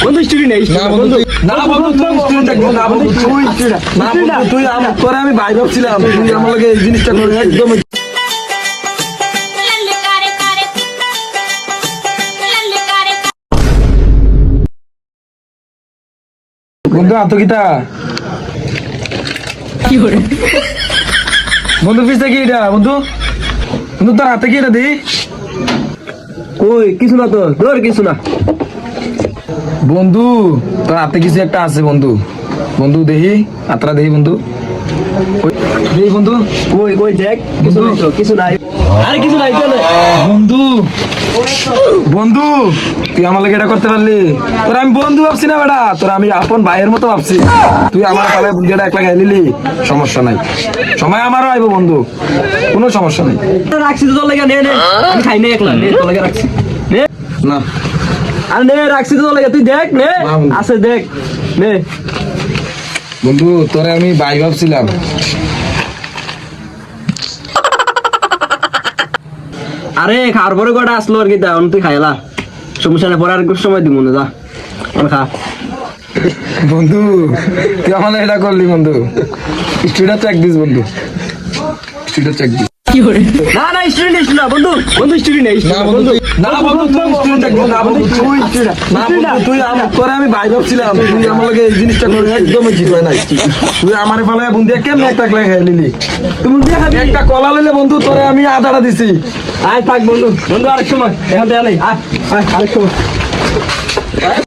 বন্ধু স্টুডেন্ট নেই না বন্ধু না বন্ধু তুই স্টুডেন্ট থাকবি না বন্ধু তুই না বন্ধু তুই তোরে আমি ভাই ভাবছিলাম তুই আমার লগে এই জিনিসটা করে একদম বন্ধু আতকিতা কি করে বন্ধু পিছতে কি এটা বন্ধু বন্ধু তোর হাতে কি এটা দি কই কিছু না তো ধর কিছু না বন্ধু তোর হাতে কিছু একটা আছে বন্ধু বন্ধু দেখি আত্রা দেখি বন্ধু দেখি বন্ধু কই কই দেখ কিছু নাই তো কিছু নাই আরে কিছু নাই চলে বন্ধু বন্ধু তুই আমার লাগে এটা করতে পারলি তোর আমি বন্ধু ভাবছি না বেটা তোর আমি আপন ভাইয়ের মতো ভাবছি তুই আমার কালে যেটা একলা খাই নিলি সমস্যা নাই সময় আমারও আইবো বন্ধু কোনো সমস্যা নাই রাখছি তো তোর লাগে নে নে আমি খাই নে একলা নে তোর লাগে রাখছি নে না আরে নে রাখছি তো তোর লাগে তুই দেখ নে না, বন্ধু। আছে দেখ নে বন্ধু তোরে আমি ভাই ভাবছিলাম আরে খাওয়ার পরে কটা আসলো আর কি তা তুই খাইলা সমস্যা নেই পরে আর একটু সময় দিব না যা আর খা বন্ধু তুই আমার এটা করলি বন্ধু স্টুডিও চেক দিস বন্ধু স্টুডিও চেক দিস না না স্টুডেন্ট না বন্ধু বন্ধু স্টুডেন্ট নেই না বন্ধু না বন্ধু তুই স্টুডেন্ট থাকবি না বন্ধু তুই না বন্ধু তুই তোরে আমি ভাই ভাবছিলাম তুই আমার লগে এই জিনিসটা করে একদম ঠিক হয় নাই তুই আমার ফালে বন্ধু কেমন একটা খাই নিলি তুমি দিয়ে খাবি একটা কলা লইলে বন্ধু তোরে আমি আদাটা দিছি আয় থাক বন্ধু বন্ধু আরেক সময় এখন দেয়া নেই আয় আয় আরেক সময়